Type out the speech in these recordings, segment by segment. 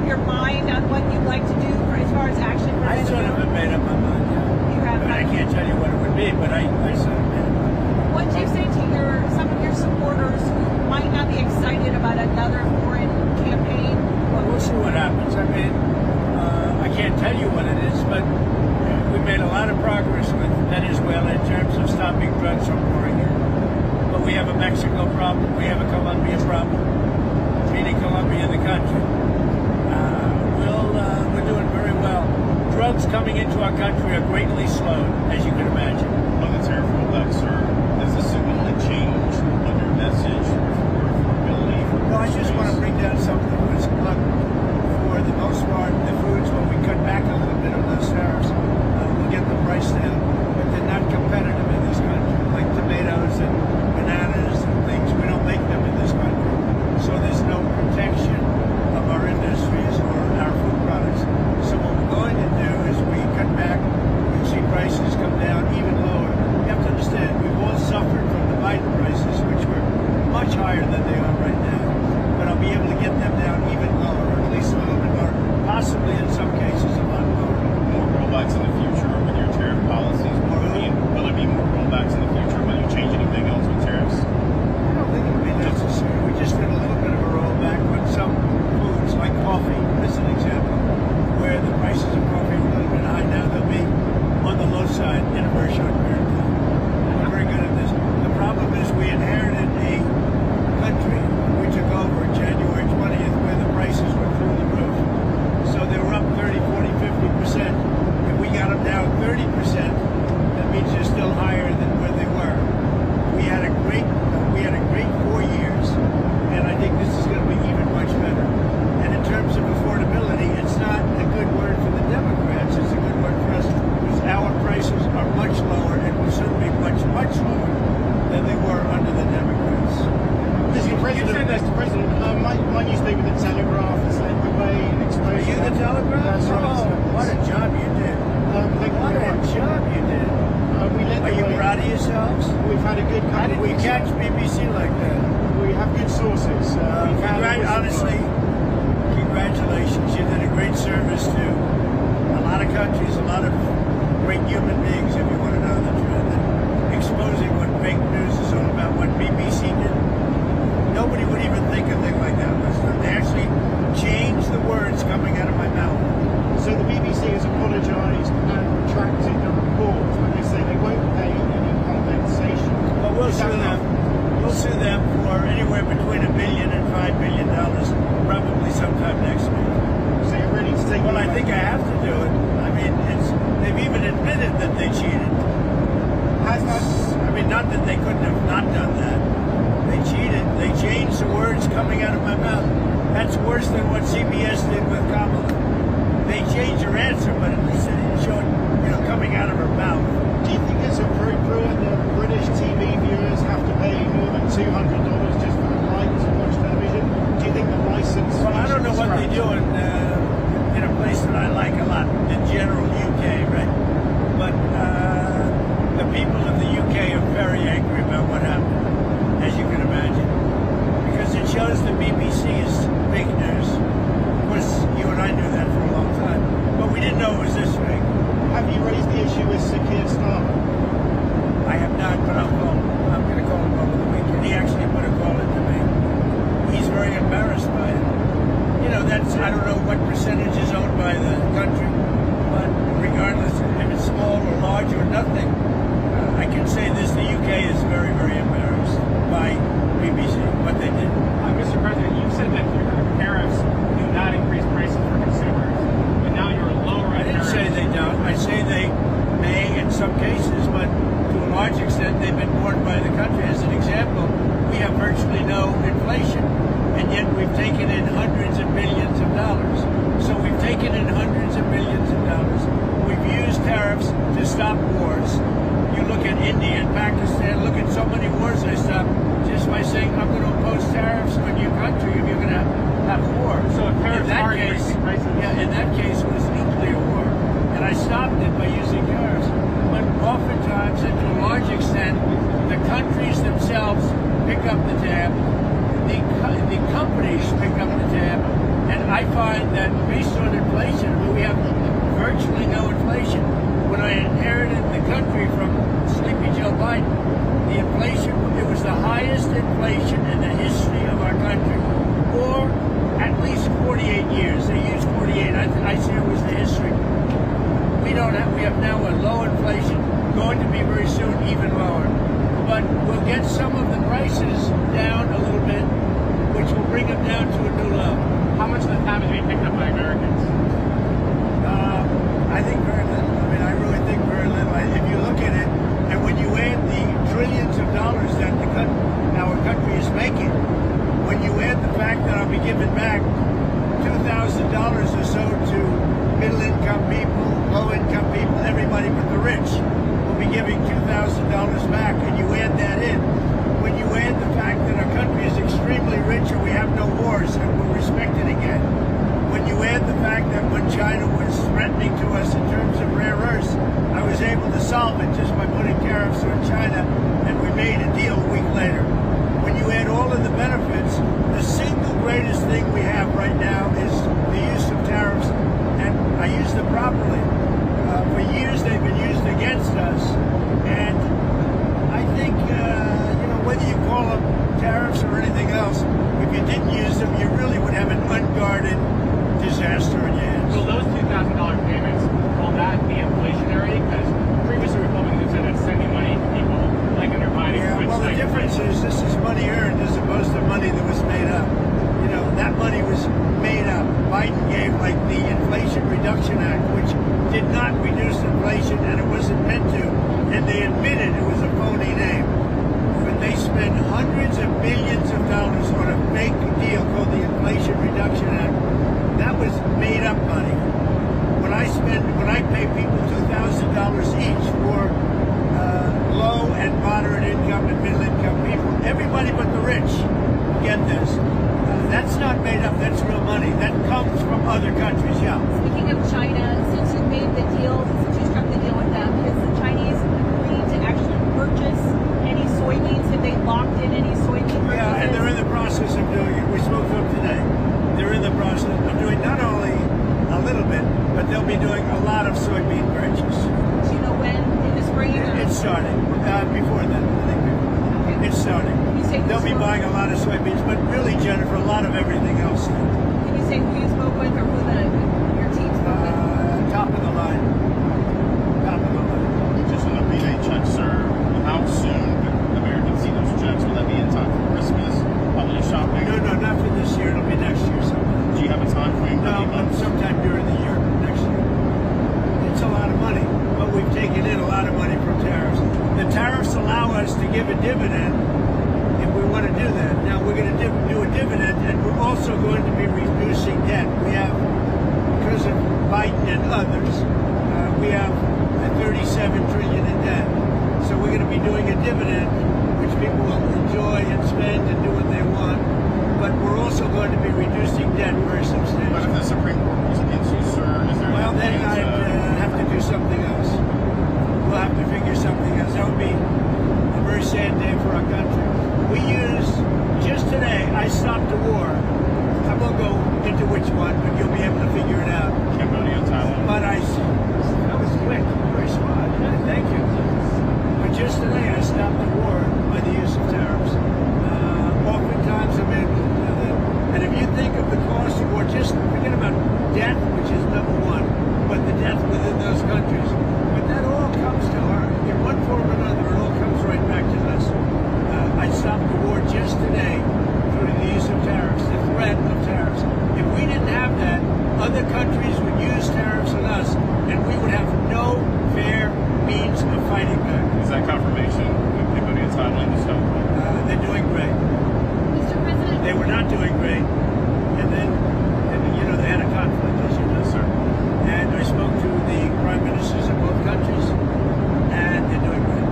your mind on what you'd like to do as far as action I prevention? sort of have made up my mind, yeah. You have. But I can't tell you what it would be, but I sort of made up my mind. What do you say to some of your supporters who might not be excited about another foreign campaign? We'll see what happens. I mean, I can't tell you what it is, but we made a lot of progress with Venezuela in terms of stopping drugs from pouring in. But we have a Mexico problem. We have a Colombia problem, meaning Colombia in the country. We're doing very well. Drugs coming into our country are greatly slowed, as you can imagine. On the tariff rollback, sir, does this signal a change on your message for affordability? Well, I just want to bring down something that was, look, for the most part, the foods, when we cut back a little bit on those tariffs, we'll get the price down. But they're not competitive in this country, like tomatoes and bananas and things. We don't make them in this country. So there's no protection of our industries or our food products. So what we're going to do is we cut back, we see prices come down even lower. You have to understand, we've all suffered from the Biden prices, which were much higher than they are right now. But I'll be able to get them down even lower, or at least a little bit lower, possibly in some cases a lot lower. More rollbacks in the future with your tariff policies? Will there be more rollbacks in the future? Will you change anything else with tariffs? I don't think it'll be necessary. We just did a little bit of a rollback on some foods, like coffee, as an example, where the prices of coffee are a little bit high now. They'll be on the low side in a very short period of time. We're very good at this. The problem is we inherited a country we took over January 20th where the prices were through the roof. So they were up 30, 40, 50%. If we got them down 30%, that means they're still higher than where they were. We had a great 4 years, and I think this is going to be even much better. And in terms of affordability, it's not a good word for the Democrats. It's a good word for us because our prices are much lower and will soon be much, much lower than they were under the Democrats. Mr. President, my newspaper, The Telegraph, has led the way in exposure. Are you the Telegraph? That's right. Oh, what a job you did. Thank you What very a much. job you did. We led Are the you way. proud of yourselves? We've had a good How couple did of we weeks. catch BBC like that? We have good sources. Honestly, congratulations. You did a great service to a lot of countries, a lot of great human beings, if you want to know the truth. And exposing what fake news is all about, what BBC did. Nobody would even think a thing like that was done. They actually changed the words coming out of my mouth. So the BBC has apologised and retracted the report when they say they won't pay any compensation. Well, we'll Is that sue them. enough? We'll sue them for anywhere between $1 billion and $5 billion, probably sometime next week. So you're ready to take Well, it I back? think I have to do it. I mean, they've even admitted that they cheated. Has that? I mean, not that they couldn't have not done that. They cheated. They changed the words coming out of my mouth. That's worse than what CBS did with Kamala. They changed her answer, but at least it showed, coming out of her mouth. Do you think it's appropriate that British TV viewers have to pay more than $200 just for the right to watch television? Do you think the license? Well, I don't know what they do in a place that I like a lot, in general, UK, right? But the people of the UK are very angry about what happened, as you can imagine, because it shows the BBC is fake news. Of course, you and I knew that for a long time, but we didn't know it was this fake. Have you raised the issue with Sir Keir Starmer? I have not, but I'll call him. I'm going to call him over the weekend. He actually put a call into me. He's very embarrassed by it. I don't know what percentage is owned by the country, but regardless if it's small or large or nothing, I can say this, the UK is very, very embarrassed by BBC, what they did. Mr. President, you've said that your tariffs do not increase prices for consumers, but now you're lowering I didn't tariffs. say they don't. I say they may in some cases, but to a large extent they've been borne by the country. As an example, we have virtually no inflation, and yet we've taken in hundreds of billions of dollars. So we've taken in hundreds of billions of dollars. We've used tariffs to stop wars. You look at India and Pakistan, look at so many wars they stopped just by saying, I'm going to impose tariffs on your country if you're going to have war. So based on inflation. I mean, we have virtually no inflation. When I inherited the country from Sleepy Joe Biden, the inflation, it was the highest inflation in the history of our country, or at least 48 years. They used 48. I say it was the history. We have now a low inflation, going to be very soon even lower. But we'll get some of the prices down a little bit, which will bring them down to a new low. How much of the tab is being picked up by Americans? I think very little. I mean, I really think very little. If you look at it, and when you add the trillions of dollars that our country is making, when you add the fact that I'll be giving back $2,000 or so to middle-income people, low-income people, everybody but the rich, will be giving $2,000 back, and you add that in. When you add the fact that our country is extremely rich and we have no wars and we're respected again, when you add the fact that when China was threatening to us in terms of rare earths, I was able to solve it just by putting tariffs on China, and we made a deal a week later. When you add all of the benefits, the single greatest thing we have right now is the use of tariffs, and I use them properly. For years they've been used against us, and I think, whether you call them tariffs or anything else, if you didn't use them, you really would have an unguarded disaster in your hands. Will those $2,000 payments, will that be inflationary? Because previously Republicans have said that sending money to people, like under Biden, would well, the stay difference inflation. is this is money earned as opposed to money that was made up. That money was made up. Biden gave like the Inflation Reduction Act, which did not reduce inflation, and it wasn't meant to, and they admitted it was a phony name. But they spent hundreds of billions of dollars on a fake deal called the Inflation Reduction Act. That was made up money. When I pay people $2,000 each for low and moderate income and middle income people, everybody but the rich get this. That's not made up, that's real money. That comes from other countries, yeah. Speaking of China, since you made the deal, since you struck the deal with them, has the Chinese agreed to actually purchase any soybeans? Have they locked in any soybean purchases? Yeah, and they're in the process of doing it. We spoke to them today. They're in the process of doing not only a little bit, but they'll be doing a lot of soybean purchase. Do you know when? In the spring? It's starting. Before then, I think before then. It's starting. They'll be buying a lot of soybeans, but really, Jennifer, a lot of everything else. Can you say who you spoke with or who your team spoke with? Top of the line. Top of the line. Just on the rebate checks, sir, how soon could Americans see those checks? Will that be in time for Christmas, holiday shopping? No, not for this year. It'll be next year sometime. Do you have a time frame? No, sometime during the year, next year. It's a lot of money, but we've taken in a lot of money from tariffs. The tariffs allow us to give a dividend if we want to do that. Now, we're going to do a dividend, and we're also going to be reducing debt. We have, because of Biden and others, we have 37 trillion in debt. So we're going to be doing a dividend, which people will enjoy and spend and do what they want. But we're also going to be reducing debt very But if substantially. the Supreme Court rules against you, sir, is there Well, then any I'd plans, have to do something else. We'll have to figure something else. That would be a very sad day for our country. We used, just today, I stopped the war. I won't go into which one, but you'll be able to figure it out. Cambodia, Thailand? But that was quick, very smart. Thank you. But just today, I stopped the war by the use of tariffs. Oftentimes, I'm able to do that. And if you think of the cost of war, just forget about death, which is number one, but the death within those countries. But that all comes to our, in one form or another, it all comes right back to us. I stopped the war just today through the use of tariffs, the threat of tariffs. If we didn't have that, other countries would use tariffs on us, and we would have no fair means of fighting back. Is that confirmation with Cambodia, Thailand, is that They're doing great. Mr. President, They were not doing great, and then they had a conflict, as you know, sir. And I spoke to the prime ministers of both countries, and they're doing great.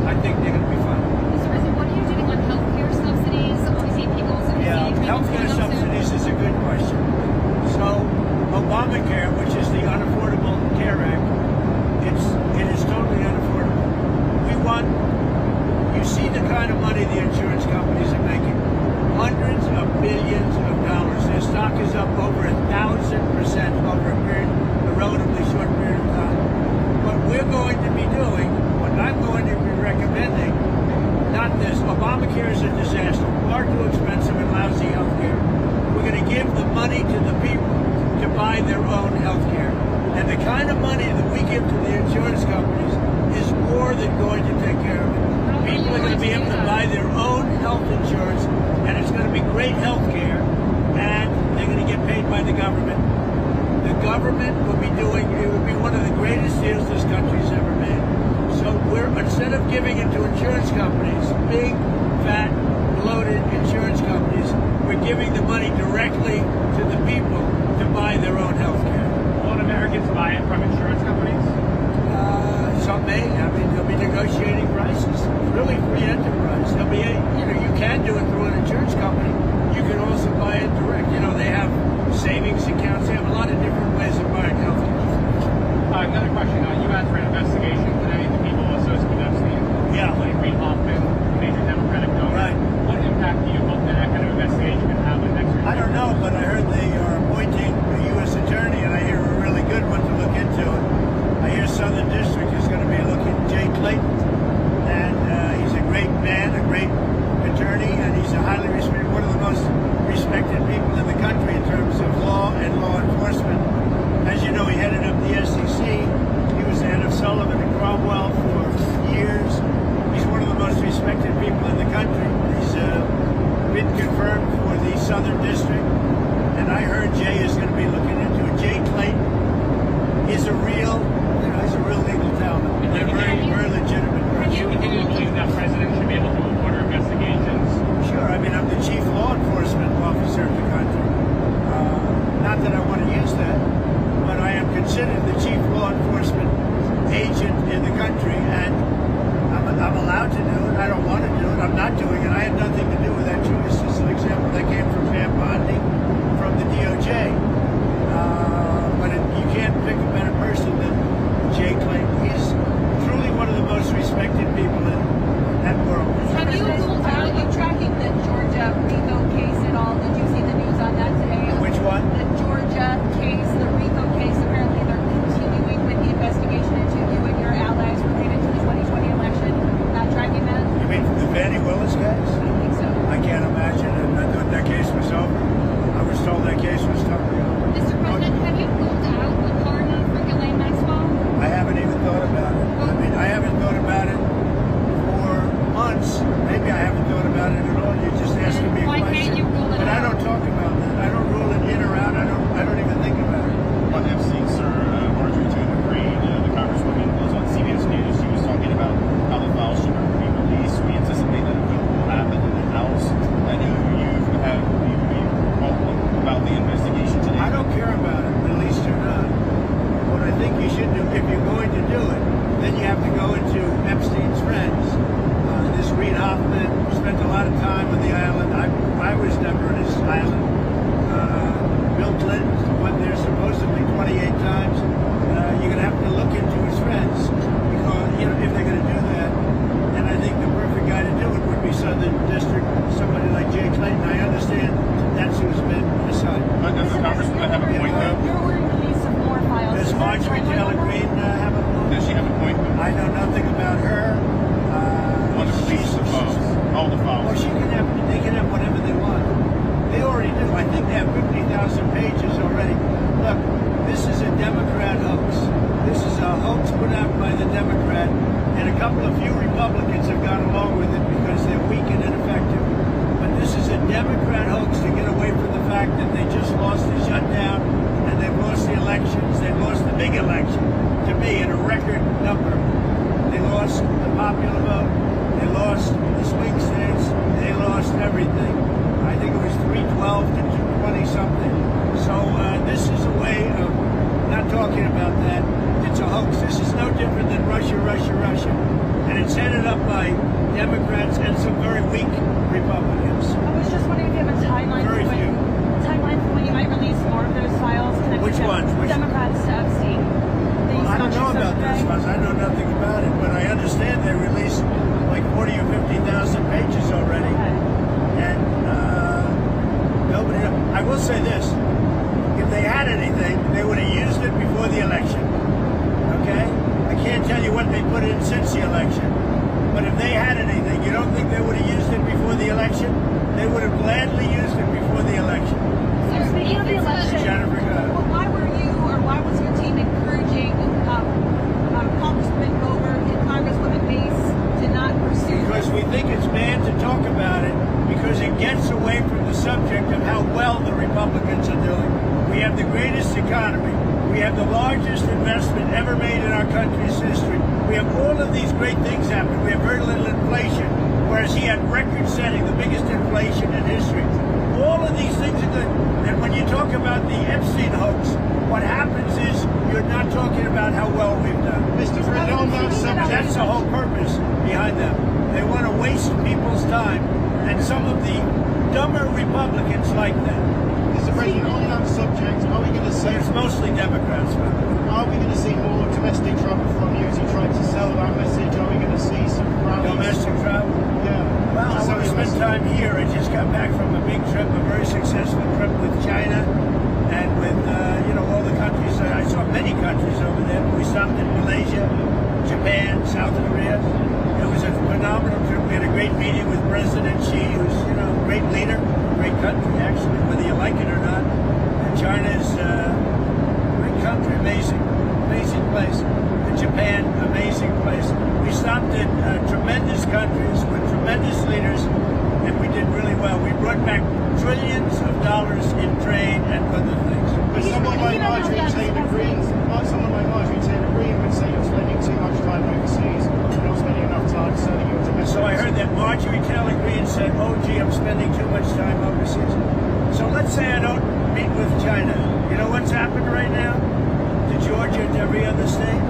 I think they're going to be fine. Mr. President, what are you doing on healthcare subsidies? Obviously, people's Yeah, healthcare subsidies is a good question. So, buy their own health care. And the kind of money that we give to the insurance companies is more than going to take care of it. People are going to be able to buy their own health insurance, and it's going to be great health care, and they're going to get paid by the government. The government will be doing, it will be one of the greatest deals this country's ever made. So instead of giving it to insurance companies, big, fat, bloated insurance companies, we're giving the money directly to the people to buy their own health care. Won't Americans buy it from insurance companies? Some may. I mean, they'll be negotiating prices. Really free enterprise. There'll be, you can do it through an insurance company. You can also buy it direct. They have savings accounts. They have a lot of different ways of buying health care. Another question. You asked for an investigation today into people associated with Epstein. Yeah. Like Reid Hoffman, major Democratic donor. Right. What impact do you hope that kind of investigation can have on next year? I don't know, but I heard they are appointing a U.S. attorney, and I hear a really good one to look into it. I hear Southern District is going to be looking at Jay Clayton, and he's a great man, a great attorney, and he's a highly respected, one of the most respected people in the country in terms of law and law enforcement. As you know, he headed up the SEC. He was the head of Sullivan and Cromwell for years. He's one of the most respected people in the country. He's been confirmed for the Southern District, and I heard Jay is going to be looking into it. Jay Clayton is a real, he's a real legal talent. They're very legitimate Do person. you continue to believe that president should be able to order investigations? Sure, I mean, I'm the chief law enforcement officer of the country. Not that I want to use that, but I am considered the chief law enforcement agent in the country, and I'm allowed to do it. I don't want to do it. I'm not doing it. I had nothing to do with that. This is an example that came from Pam Bondi from the DOJ. But you can't pick a better person than Jay Clayton. He's truly one of the most respected people in that world. Have you ruled Are out you tracking the Georgia RICO case at all? Did you see the news on that today? Which one? The Georgia case, the RICO case. Apparently, they're continuing with the investigation into you and your allies related to the 2020 election. Not tracking that? You mean the Vanny Willis case? I don't think so. I can't imagine. And I thought that case was over. I was told that case was totally over. Mr. President, have you ruled out a pardon for Ghislaine Maxwell? I haven't even thought about it. I mean, I haven't thought about it for months. Maybe I haven't thought about it at all. You're just asking me a Why can't question. you rule it But I out? don't talk about that. I don't rule it in or out. I don't even think about it. On Epstein, sir, Marjorie Taylor Greene, the congresswoman, was on CBS News. She was talking about how the files should be released. We anticipate that a vote will happen in the House. I know you have about the investigation today. I don't care about it, released or not. What I think you should do, if you're going to do it, then you have to go into Epstein's friends. This Reid Hoffman spent a lot of time on the island. I was never on his island. Bill Clinton went there supposedly 28 times. You're going to have to look into his friends because, if they're going to do that, and I think the perfect guy to do it would be Southern District, somebody like Jay Clayton. I understand that's who's been assigned. But does the congresswoman have a point, though? You're ordering the release of more files. Does Marjorie Taylor Greene have a point? Does she have a point, though? I know nothing about her. On the release of the files. All the Well, files. they can have whatever they want. They already do. I think they have 50,000 pages already. Look, this is a Democrat hoax. This is a hoax put out by the Democrat, and a couple of few Republicans have gone along with it because they're weak and ineffective. But this is a Democrat hoax to get away from the fact that they just lost the shutdown, and they've lost the elections. They've lost the big election, to me, in a record number. They lost the popular vote. They lost the swing states. They lost everything. I think it was 312 to 220 something. So this is a way of not talking about that. It's a hoax. This is no different than Russia. And it's headed up by Democrats and some very weak Republicans. I was just wondering if you have a timeline Very for few. when you might release more of those files. Which ones? Democrats to Epstein. I don't know about those ones. I know nothing about it, but I understand they released like 40 or 50,000 pages already. And nobody. I will say this: if they had anything, they would have used it before the election. Okay? I can't tell you what they put in since the election, but if they had anything, you don't think they would have used it before the election? They would have gladly used it before the election. So speaking of the election, Jennifer, why were greatest economy. We have the largest investment ever made in our country's history. We have all of these great things happening. We have very little inflation, whereas he had record-setting, the biggest inflation in history. All of these things are good. And when you talk about the Epstein hoax, what happens is you're not talking about how well we've done. Mr. President, on that subject, That's the whole purpose behind them. They want to waste people's time, and some of the dumber Republicans like that. Mr. President, on that subject, are we going to see? It's mostly Democrats. Are we going to see more domestic travel from you as you try to sell that message? Are we going to see some rallies? Domestic travel? Yeah. Well, I want to spend time here. I just got back from a big trip, a very successful trip with China and with, all the countries. I saw many countries over there. We stopped in Malaysia, Japan, South Korea. It was a phenomenal trip. We had a great meeting with President Xi, who's, a great leader, great country, actually, whether you like it or not. And China is a great country, amazing place. And Japan, amazing place. We stopped in tremendous countries with tremendous leaders, and we did really well. We brought back trillions of dollars in trade and other things. But someone like Marjorie Taylor Greene would say you're spending too much time overseas. You're not spending enough time selling your domestic. So I heard that Marjorie Taylor Greene said, "Oh, gee, I'm spending too much time overseas." So let's say I don't meet with China. You know what's happened right now to Georgia and to every other state?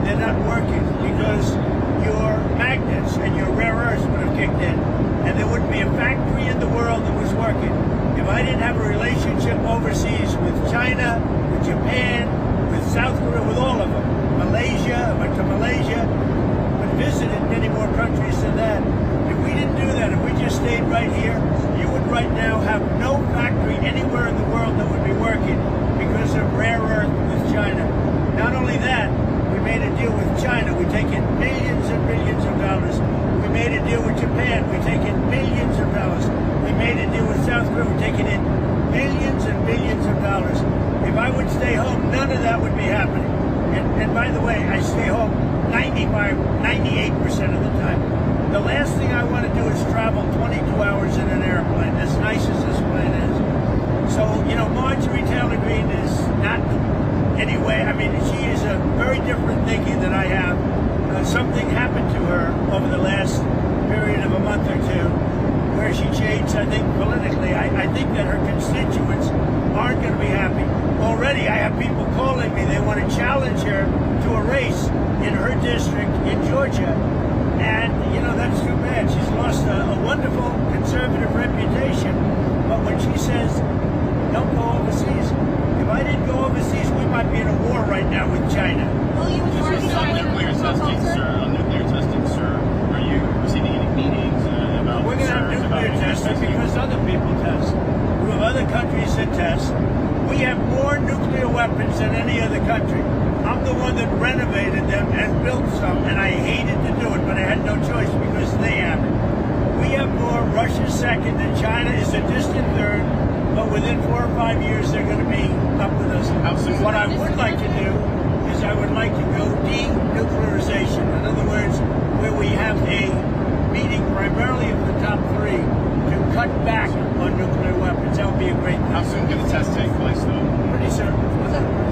They're not working because your magnets and your rare earths would have kicked in, and there wouldn't be a factory in the world that was working. If I didn't have a relationship overseas with China, with Japan, with South Korea, with all of them, Malaysia, I went to Malaysia, but visited many more countries than that. If we didn't do that, if we just stayed right here, you would right now have no factory anywhere in the world that would be working because of rare earth with China. Not only that, we made a deal with China. We take in billions and billions of dollars. We made a deal with Japan. We take in billions of dollars. We made a deal with South Korea. We're taking in billions and billions of dollars. If I would stay home, none of that would be happening. And by the way, I stay home 98% of the time. The last thing I want to do is travel 22 hours in an airplane, as nice as this plane is. So, Marjorie Taylor Greene is not anyway. I mean, she is a very different thinking than I have. Something happened to her over the last period of a month or two where she changed, I think, politically. I think that her constituents aren't going to be happy. Already, I have people calling me. They want to challenge her to a race in her district in Georgia. And, that's too bad. She's lost a wonderful conservative reputation. But when she says, don't go overseas, if I didn't go overseas, we might be in a war right now with China. Will you Just on nuclear testing, sir, are you receiving any meetings about We're going to have concerns about nuclear testing testing? because other people test. We have other countries that test. We have more nuclear weapons than any other country. I'm the one that renovated them and built some, and I hated to do it, but I had no choice because they have it. We have more. Russia's second, and China is a distant third, but within 4 or 5 years, they're going to be up with us. How soon? What I would like to do is I would like to go denuclearization. In other words, where we have a meeting primarily of the top 3 to cut back on nuclear weapons. That would be a great thing. How soon can the test take place, though? Pretty soon.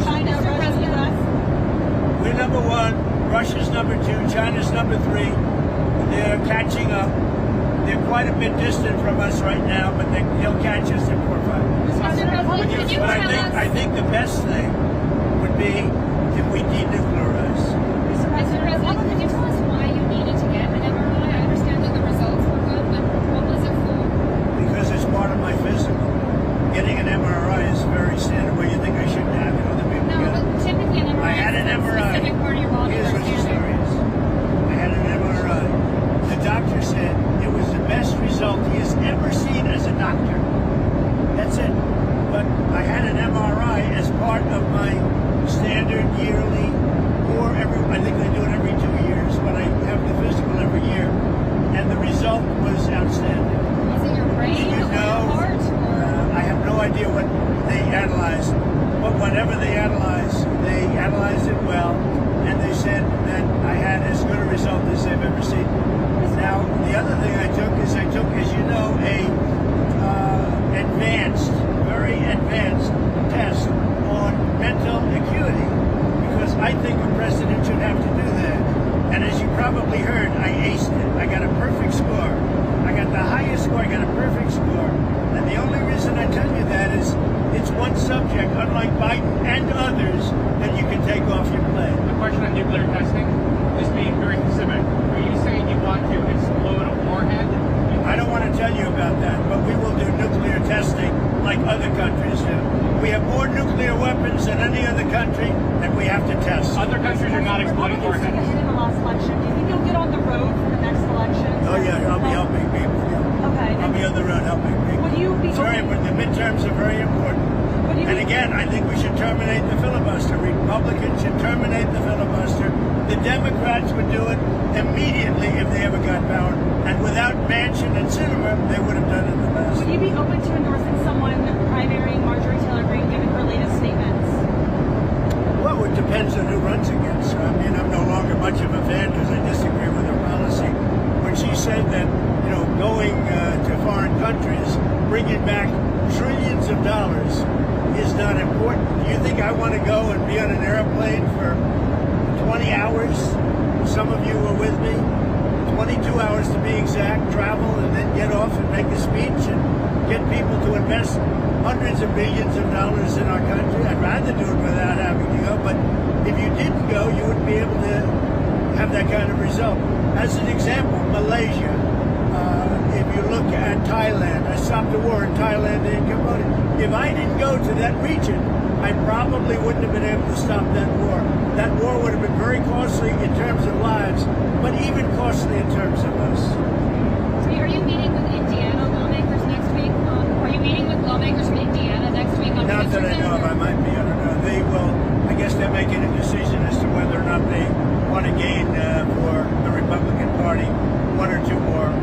China, Russia, US? We're number 1, Russia's number 2, China's number 3. They're catching up. They're quite a bit distant from us right now, but they'll catch us in 4 or 5. Mr. President, could you But tell us? I think the best thing would be if we denuclearize. Mr. President, could you tell us why you needed to get an MRI? I understand that the results were good, but what was it for? Because it's part of my physical. Getting an MRI is very standard. Well, you think I shouldn't have it? Other people No, get it. but typically an I MRI had an is a MRI. specific part of your body Here's for what the scanning. story is. I had an MRI. The doctor said it was the best result he has ever seen as a doctor. That's it. But I had an MRI as part of my standard yearly country, and we have to test. Other countries are not exploiting our Republicans took a hit in the last election. Do you think you'll get on the road for the next election? Oh yeah, I'll be helping people. Yeah. Okay. I'll be on the road helping people. Would you be It's very important. The midterms are very important. Would you And be- again, I think we should terminate the filibuster. Republicans should terminate the filibuster. The Democrats would do it immediately if they ever got power. And without Manchin and Sinema, they would have done it in the past. Would you be open to endorsing someone primarying Marjorie Taylor Greene given her latest statements? Well, it depends on who runs against her. I mean, I'm no longer much of a fan because I disagree with her policy. When she said that, going to foreign countries, bringing back trillions of dollars is not important. Do you think I want to go and be on an airplane for 20 hours? Some of you were with me. 22 hours to be exact, travel and then get off and make a speech and get people to invest hundreds of billions of dollars in our country. I'd rather do it without having to go, but if you didn't go, you wouldn't be able to have that kind of result. As an example, Malaysia, if you look at Thailand, I stopped the war in Thailand and Cambodia. If I didn't go to that region, I probably wouldn't have been able to stop that war. That war would have been very costly in terms of lives, but even costly in terms of us. Are you meeting with Indiana lawmakers next week? Are you meeting with lawmakers from Indiana next week on Not that I know of. I might be. I don't know. They will. I guess they're making a decision as to whether or not they want to gain for the Republican Party one or two more.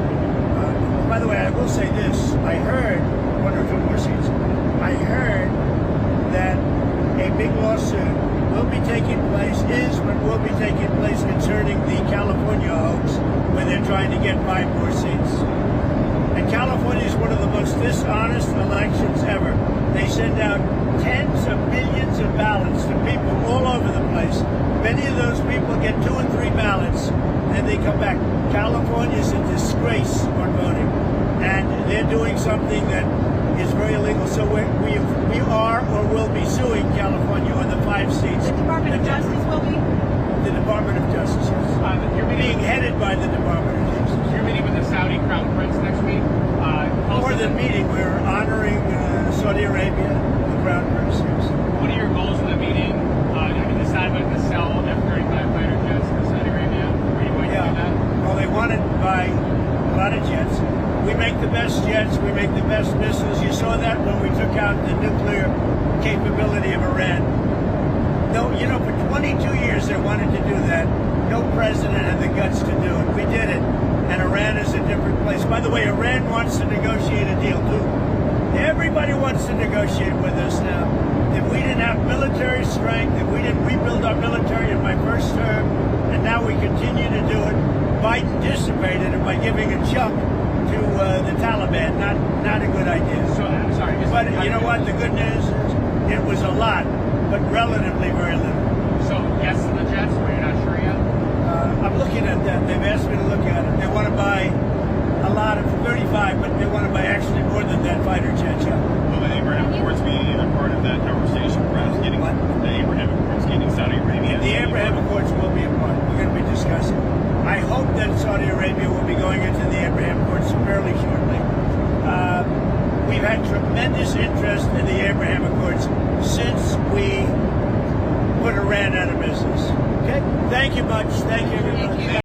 By the way, I will say this. I heard one or two more seats. I heard that a big lawsuit will be taking place, will be taking place concerning the California hoax, where they're trying to get 5 more seats. And California is one of the most dishonest elections ever. They send out tens of millions of ballots to people all over the place. Many of those people get 2 and 3 ballots, and they come back. California is a disgrace on voting, and they're doing something that is very illegal. So we are or will be suing California on the 5 seats. The Department of Justice will be? The Department of Justice, yes. You're Being meeting, headed by the Department of Justice. you're meeting with the Saudi Crown Prince next week. More than meeting, we're honoring Saudi Arabia, the Crown Prince. Yes. What are your goals for the meeting? Have you decided whether to sell F-35 fighter jets to Saudi Arabia? Are you going to do that? Well, they wanted to buy a lot of jets. We make the best jets. We make the best missiles. You saw that when we took out the nuclear capability of Iran. No, for 22 years they wanted to do that. No president had the guts to do it. We did it, and Iran is a different place. By the way, Iran wants to negotiate a deal too. Everybody wants to negotiate with us now. If we didn't have military strength, if we didn't rebuild our military in my first term, and now we continue to do it, Biden dissipated it by giving a chunk to the Taliban. Not a good idea. So, I'm sorry. But you know what? The good news is it was a lot, but relatively very little. So, yes to the jets, or you're not sure yet? I'm looking at that. They've asked me to look at it. They want to buy a lot of 35, but they want to buy actually more than that fighter jets. Yeah. Will the Abraham Accords be a part of that conversation? Perhaps getting What? the Abraham Accords, getting Saudi Arabia. The Abraham Accords will be a part. We're going to be discussing. I hope that Saudi Arabia will be going into the Abraham Accords fairly shortly. We've had tremendous interest in the Abraham Accords since we put Iran out of business. Okay? Thank you much. Thank you, everybody.